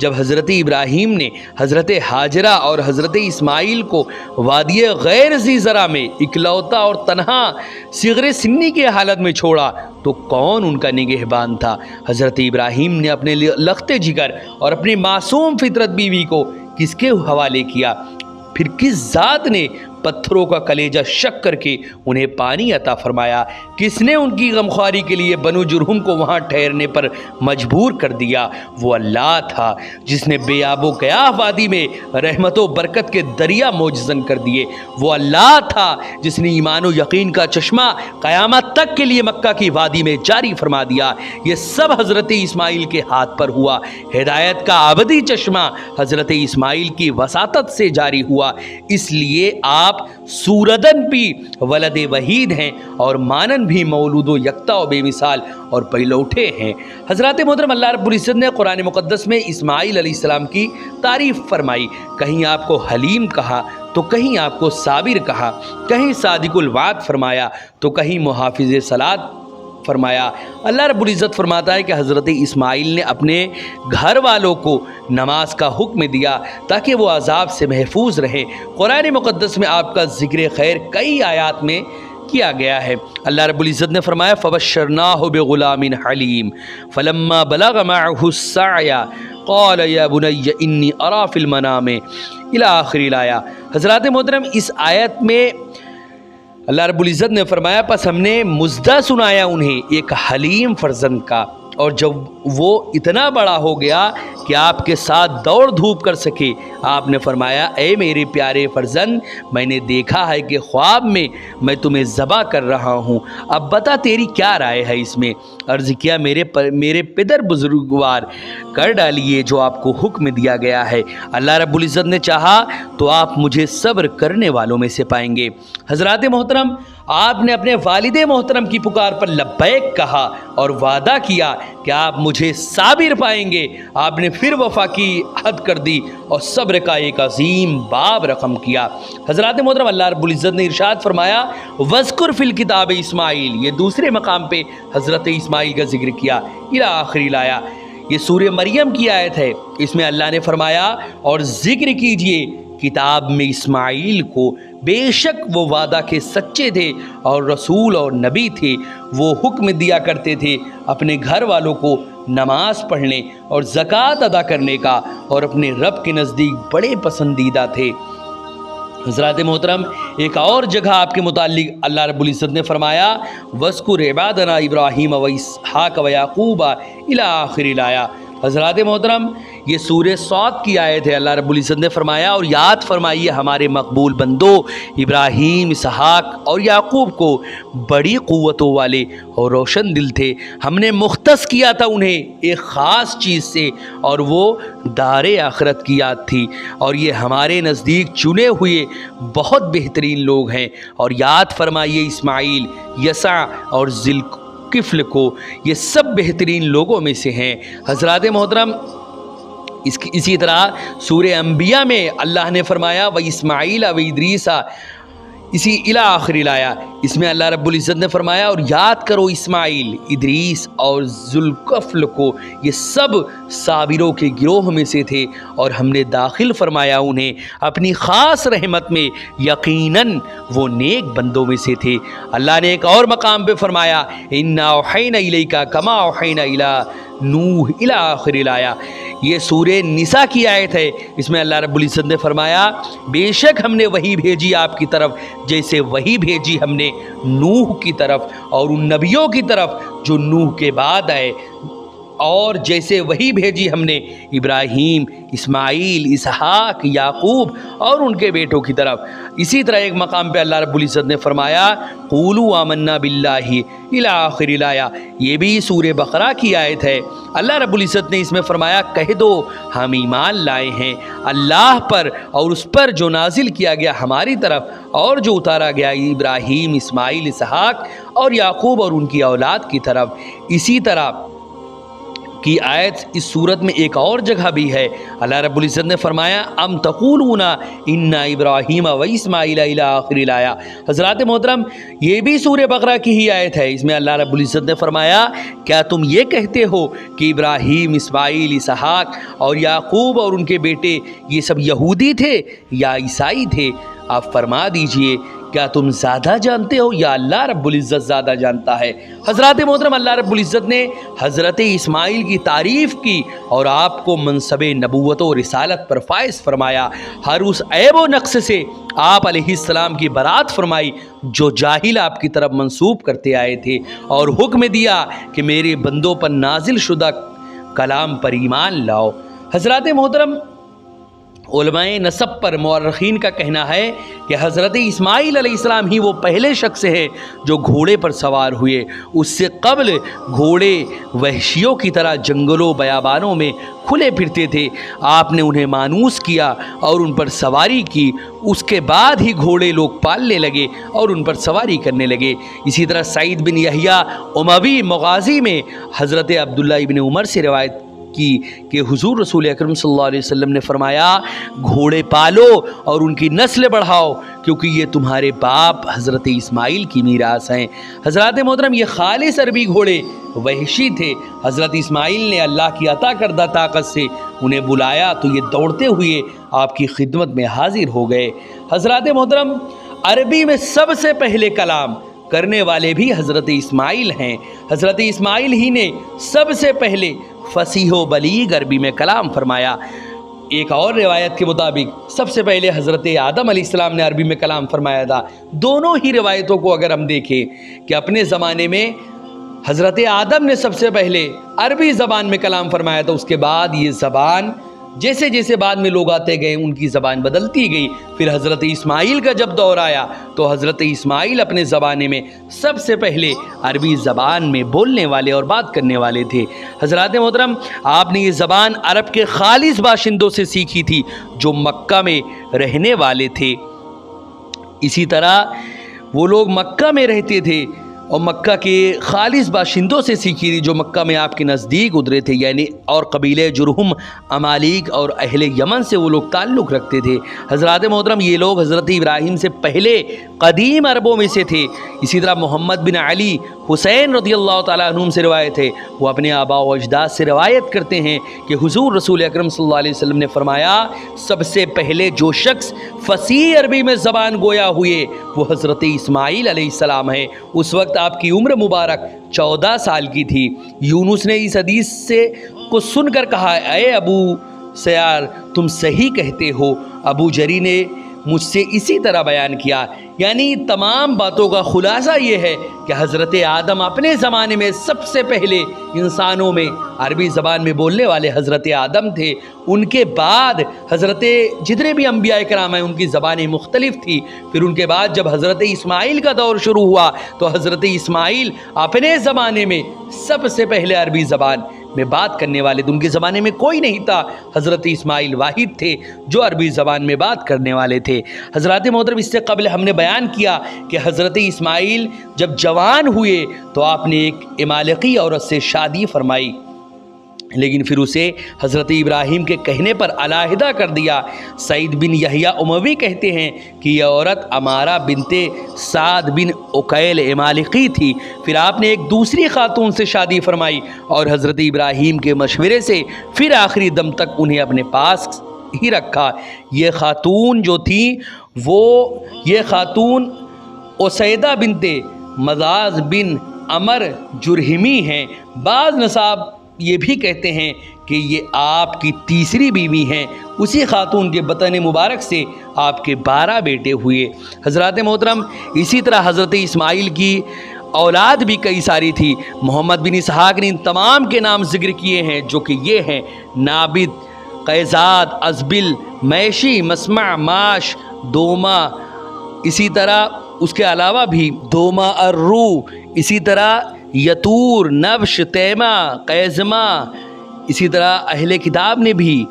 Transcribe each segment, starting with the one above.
جب حضرت ابراہیم نے حضرت ہاجرہ اور حضرت اسماعیل کو وادی غیر ذی زرع میں اکلوتا اور تنہا صغر سنی کے حالت میں چھوڑا تو کون ان کا نگہبان تھا؟ حضرت ابراہیم نے اپنے لخت جگر اور اپنی معصوم فطرت بیوی کو کس کے حوالے کیا؟ پھر کس ذات نے پتھروں کا کلیجہ شک کر کے انہیں پانی عطا فرمایا؟ کس نے ان کی غمخواری کے لیے بنو جرہم کو وہاں ٹھہرنے پر مجبور کر دیا؟ وہ اللہ تھا جس نے بے آب و گیاہ وادی میں رحمت و برکت کے دریا موجزن کر دیے۔ وہ اللہ تھا جس نے ایمان و یقین کا چشمہ قیامت تک کے لیے مکہ کی وادی میں جاری فرما دیا۔ یہ سب حضرت اسماعیل کے ہاتھ پر ہوا۔ ہدایت کا ابدی چشمہ حضرت اسماعیل کی وساطت سے جاری ہوا، اس لیے آپ سوردن بھی ولد وحید ہیں اور مانن بھی مولود و یکتا و بے مثال اور پہلوٹے ہیں۔ حضرات محترم، اللہ رب العزت نے قرآن مقدس میں اسماعیل علیہ السلام کی تعریف فرمائی۔ کہیں آپ کو حلیم کہا تو کہیں آپ کو صابر کہا، کہیں صادق الوعد فرمایا تو کہیں محافظ صلات فرمایا۔ اللہ رب العزت فرماتا ہے کہ حضرت اسماعیل نے اپنے گھر والوں کو نماز کا حکم دیا تاکہ وہ عذاب سے محفوظ رہیں۔ قرآن مقدس میں آپ کا ذکر خیر کئی آیات میں کیا گیا ہے۔ اللہ رب العزت نے فرمایا فَبَشَّرْنَاهُ بِغُلَامٍ حَلِيمٍ فَلَمَّا بَلَغَ مَعَهُ السَّعْيَ قَالَ يَا بُنَيَّ إِنِّي أَرَىٰ فِي الْمَنَامِ إِلَىٰ آخِرِ الآیہ۔ حضرات محترم، اس آیت میں اللہ رب العزت نے فرمایا پس ہم نے مژدہ سنایا انہیں ایک حلیم فرزند کا، اور جب وہ اتنا بڑا ہو گیا کہ آپ کے ساتھ دوڑ دھوپ کر سکے، آپ نے فرمایا اے میرے پیارے فرزند، میں نے دیکھا ہے کہ خواب میں میں تمہیں ذبح کر رہا ہوں، اب بتا تیری کیا رائے ہے اس میں؟ عرض کیا میرے پدر بزرگوار، کر ڈالیے جو آپ کو حکم دیا گیا ہے، اللہ رب العزت نے چاہا تو آپ مجھے صبر کرنے والوں میں سے پائیں گے۔ حضرات محترم، آپ نے اپنے والد محترم کی پکار پر لبیک کہا اور وعدہ کیا کہ آپ مجھے صابر پائیں گے۔ آپ نے پھر وفا کی حد کر دی اور صبر کا ایک عظیم باب رقم کیا۔ حضرات محترم، اللہ رب العزت نے ارشاد فرمایا وَذْكُرْ فِي الْكِتَابِ اسماعیل، یہ دوسرے مقام پہ حضرت اسماعیل کا ذکر کیا، الی آخری الآیہ۔ یہ سورہ مریم کی آیت ہے، اس میں اللہ نے فرمایا اور ذکر کیجئے کتاب میں اسماعیل کو، بے شک وہ وعدہ کے سچے تھے اور رسول اور نبی تھے، وہ حکم دیا کرتے تھے اپنے گھر والوں کو نماز پڑھنے اور زکوٰۃ ادا کرنے کا، اور اپنے رب کے نزدیک بڑے پسندیدہ تھے۔ حضرات محترم، ایک اور جگہ آپ کے متعلق اللہ رب العزت نے فرمایا وَاذْكُرْ عِبَادَنَا إِبْرَاهِيمَ وَإِسْحَاقَ وَيَعْقُوبَ إِلَىٰ آخِرِ الآیہ۔ حضرات محترم، یہ سورہ صاد کی آیت ہے۔ اللہ رب العزت نے فرمایا اور یاد فرمائیے ہمارے مقبول بندوں ابراہیم، اسحاق اور یعقوب کو، بڑی قوتوں والے اور روشن دل تھے، ہم نے مختص کیا تھا انہیں ایک خاص چیز سے، اور وہ دار آخرت کی یاد تھی، اور یہ ہمارے نزدیک چنے ہوئے بہت بہترین لوگ ہیں۔ اور یاد فرمائیے اسماعیل، یسع اور ذوالکفل کو، یہ سب بہترین لوگوں میں سے ہیں۔ حضرات محترم، اسی طرح سورہ انبیاء میں اللہ نے فرمایا وَإِسْمَاعِيلَ وَإِدْرِيسَ، اسی الی آخر الآیہ، اس میں اللہ رب العزت نے فرمایا اور یاد کرو اسماعیل، ادریس اور ذوالکفل کو، یہ سب صابروں کے گروہ میں سے تھے، اور ہم نے داخل فرمایا انہیں اپنی خاص رحمت میں، یقیناً وہ نیک بندوں میں سے تھے۔ اللہ نے ایک اور مقام پہ فرمایا اِنَّا أَوْحَيْنَا إِلَيْكَ كَمَا أَوْحَيْنَا إِلَىٰ نوح الی آخر الآیہ۔ یہ سورہ نساء کی آیت ہے، اس میں اللہ رب العزت نے فرمایا بے شک ہم نے وہی بھیجی آپ کی طرف جیسے وہی بھیجی ہم نے نوح کی طرف اور ان نبیوں کی طرف جو نوح کے بعد آئے، اور جیسے وہی بھیجی ہم نے ابراہیم، اسماعیل، اسحاق، یعقوب اور ان کے بیٹوں کی طرف۔ اسی طرح ایک مقام پہ اللہ رب العزت نے فرمایا قولوا آمنا باللہ الی آخر الآیہ، یہ بھی سورہ بقرہ کی آیت ہے۔ اللہ رب العزت نے اس میں فرمایا کہہ دو ہم ایمان لائے ہیں اللہ پر اور اس پر جو نازل کیا گیا ہماری طرف، اور جو اتارا گیا ابراہیم، اسماعیل، اسحاق اور یعقوب اور ان کی اولاد کی طرف۔ اسی طرح کی آیت اس صورت میں ایک اور جگہ بھی ہے۔ اللہ رب العزت نے فرمایا ام تقولون ان ابراہیم و اسماعیل الی آخر الآیہ۔ حضرات محترم یہ بھی سورہ بقرہ کی ہی آیت ہے۔ اس میں اللہ رب العزت نے فرمایا کیا تم یہ کہتے ہو کہ ابراہیم، اسماعیل، اسحاق اور یعقوب اور ان کے بیٹے یہ سب یہودی تھے یا عیسائی تھے؟ آپ فرما دیجئے کیا تم زیادہ جانتے ہو یا اللہ رب العزت زیادہ جانتا ہے؟ حضرات محترم اللہ رب العزت نے حضرت اسماعیل کی تعریف کی اور آپ کو منصب نبوت و رسالت پر فائز فرمایا۔ ہر اس عیب و نقص سے آپ علیہ السلام کی برات فرمائی جو جاہل آپ کی طرف منسوب کرتے آئے تھے، اور حکم دیا کہ میرے بندوں پر نازل شدہ کلام پر ایمان لاؤ۔ حضرات محترم علماء نسب پر مورخین کا کہنا ہے کہ حضرت اسماعیل علیہ السلام ہی وہ پہلے شخص ہیں جو گھوڑے پر سوار ہوئے۔ اس سے قبل گھوڑے وحشیوں کی طرح جنگلوں بیابانوں میں کھلے پھرتے تھے۔ آپ نے انہیں مانوس کیا اور ان پر سواری کی، اس کے بعد ہی گھوڑے لوگ پالنے لگے اور ان پر سواری کرنے لگے۔ اسی طرح سعید بن یحییٰ اموی مغازی میں حضرت عبداللہ ابن عمر سے روایت کی کہ حضور رسول اکرم صلی اللہ علیہ وسلم نے فرمایا گھوڑے پالو اور ان کی نسل بڑھاؤ کیونکہ یہ تمہارے باپ حضرت اسماعیل کی میراث ہیں۔ حضرات محترم یہ خالص عربی گھوڑے وحشی تھے۔ حضرت اسماعیل نے اللہ کی عطا کردہ طاقت سے انہیں بلایا تو یہ دوڑتے ہوئے آپ کی خدمت میں حاضر ہو گئے۔ حضرات محترم عربی میں سب سے پہلے کلام کرنے والے بھی حضرت اسماعیل ہیں۔ حضرت اسماعیل ہی نے سب سے پہلے فصیح و بلیغ عربی میں کلام فرمایا۔ ایک اور روایت کے مطابق سب سے پہلے حضرت آدم علیہ السلام نے عربی میں کلام فرمایا تھا۔ دونوں ہی روایتوں کو اگر ہم دیکھیں کہ اپنے زمانے میں حضرت آدم نے سب سے پہلے عربی زبان میں کلام فرمایا تھا، اس کے بعد یہ زبان جیسے جیسے بعد میں لوگ آتے گئے ان کی زبان بدلتی گئی۔ پھر حضرت اسماعیل کا جب دور آیا تو حضرت اسماعیل اپنے زمانے میں سب سے پہلے عربی زبان میں بولنے والے اور بات کرنے والے تھے۔ حضرات محترم آپ نے یہ زبان عرب کے خالص باشندوں سے سیکھی تھی جو مکہ میں رہنے والے تھے۔ اسی طرح وہ لوگ مکہ میں رہتے تھے اور مکہ کے خالص باشندوں سے سیکھی تھی جو مکہ میں آپ کے نزدیک اترے تھے، یعنی اور قبیلے جرہم، امالیک اور اہل یمن سے وہ لوگ تعلق رکھتے تھے۔ حضرات محترم یہ لوگ حضرت ابراہیم سے پہلے قدیم عربوں میں سے تھے۔ اسی طرح محمد بن علی حسین رضی اللہ تعالیٰ عنہم سے روایت ہے، وہ اپنے آباء و اجداد سے روایت کرتے ہیں کہ حضور رسول اکرم صلی اللہ علیہ وسلم نے فرمایا سب سے پہلے جو شخص فصیح عربی میں زبان گویا ہوئے وہ حضرت اسماعیل علیہ السلام ہے۔ اس وقت آپ کی عمر مبارک 14 سال کی تھی۔ یونس نے اس حدیث سے کو سن کر کہا اے ابو سیار تم صحیح کہتے ہو۔ ابو جری نے مجھ سے اسی طرح بیان کیا۔ یعنی تمام باتوں کا خلاصہ یہ ہے کہ حضرت آدم اپنے زمانے میں سب سے پہلے انسانوں میں عربی زبان میں بولنے والے حضرت آدم تھے۔ ان کے بعد حضرت جتنے بھی انبیاء کرام ہیں ان کی زبانیں مختلف تھی۔ پھر ان کے بعد جب حضرت اسماعیل کا دور شروع ہوا تو حضرت اسماعیل اپنے زمانے میں سب سے پہلے عربی زبان میں بات کرنے والے تھے۔ ان کے زمانے میں کوئی نہیں تھا، حضرت اسماعیل واحد تھے جو عربی زبان میں بات کرنے والے تھے۔ حضرات محترم اس سے قبل ہم نے بیان کیا کہ حضرت اسماعیل جب جوان ہوئے تو آپ نے ایک امالیقی عورت سے شادی فرمائی، لیکن پھر اسے حضرت ابراہیم کے کہنے پر علیحدہ کر دیا۔ سعید بن یحییٰ اموی کہتے ہیں کہ یہ عورت امارہ بنت سعد بن عقیل امالیقی تھی۔ پھر آپ نے ایک دوسری خاتون سے شادی فرمائی اور حضرت ابراہیم کے مشورے سے پھر آخری دم تک انہیں اپنے پاس ہی رکھا۔ یہ خاتون جو تھی یہ خاتون اسیدہ بنت مزاز بن عمر جرہمی ہیں۔ بعض نصاب یہ بھی کہتے ہیں کہ یہ آپ کی تیسری بیوی ہیں۔ اسی خاتون کے بطن مبارک سے آپ کے 12 بیٹے ہوئے۔ حضرات محترم اسی طرح حضرت اسماعیل کی اولاد بھی کئی ساری تھی۔ محمد بن اسحاق نے ان تمام کے نام ذکر کیے ہیں جو کہ یہ ہیں نابد، قیزاد، ازبل، میشی، مسمع، ماش، دوما، اسی طرح اس کے علاوہ بھی دوما الرو، اسی طرح یتور، نبش، تیمہ، قیزمہ، اسی طرح اہل کتاب نے بھی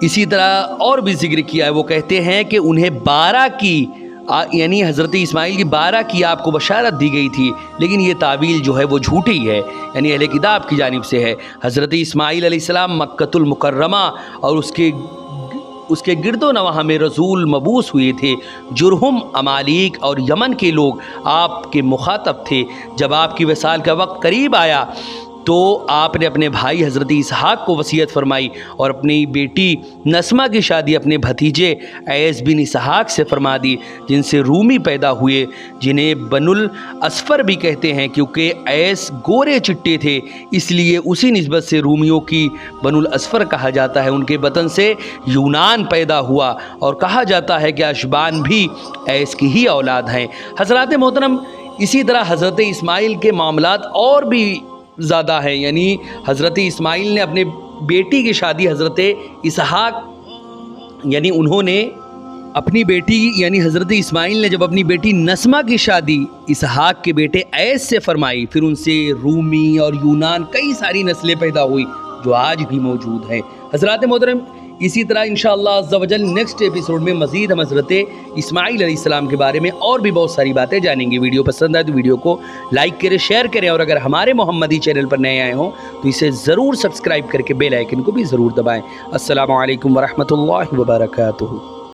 اسی طرح اور بھی ذکر کیا ہے۔ وہ کہتے ہیں کہ انہیں 12 کی یعنی حضرت اسماعیل کی 12 کی آپ کو بشارت دی گئی تھی، لیکن یہ تعویل جو ہے وہ جھوٹی ہے، یعنی اہل کتاب کی جانب سے ہے۔ حضرت اسماعیل علیہ السلام مکۃ المکرمہ اور اس کے گرد و نواح میں رسول مبعوث ہوئے تھے۔ جرہم، امالیک اور یمن کے لوگ آپ کے مخاطب تھے۔ جب آپ کی وصال کا وقت قریب آیا تو آپ نے اپنے بھائی حضرت اسحاق کو وصیت فرمائی اور اپنی بیٹی نسمہ کی شادی اپنے بھتیجے ایس بن اسحاق سے فرما دی، جن سے رومی پیدا ہوئے، جنہیں بنو الاسفر بھی کہتے ہیں، کیونکہ ایس گورے چٹے تھے، اس لیے اسی نسبت سے رومیوں کی بنو الاسفر کہا جاتا ہے۔ ان کے بطن سے یونان پیدا ہوا اور کہا جاتا ہے کہ اشبان بھی ایس کی ہی اولاد ہیں۔ حضرات محترم، اسی طرح حضرت اسماعیل کے معاملات اور بھی زیادہ ہیں، یعنی حضرت اسماعیل نے اپنے بیٹی کی شادی حضرت اسحاق، یعنی انہوں نے اپنی بیٹی، یعنی حضرت اسماعیل نے جب اپنی بیٹی نسمہ کی شادی اسحاق کے بیٹے ایس سے فرمائی، پھر ان سے رومی اور یونان کئی ساری نسلیں پیدا ہوئی جو آج بھی موجود ہیں۔ حضرات محترم، اسی طرح انشاءاللہ عز و جل نیکسٹ ایپیسوڈ میں مزید ہم حضرت اسماعیل علیہ السلام کے بارے میں اور بھی بہت ساری باتیں جانیں گے۔ ویڈیو پسند آئے تو ویڈیو کو لائک کریں، شیئر کریں، اور اگر ہمارے محمدی چینل پر نئے آئے ہوں تو اسے ضرور سبسکرائب کر کے بیل آئیکن کو بھی ضرور دبائیں۔ السلام علیکم ورحمۃ اللہ وبرکاتہ۔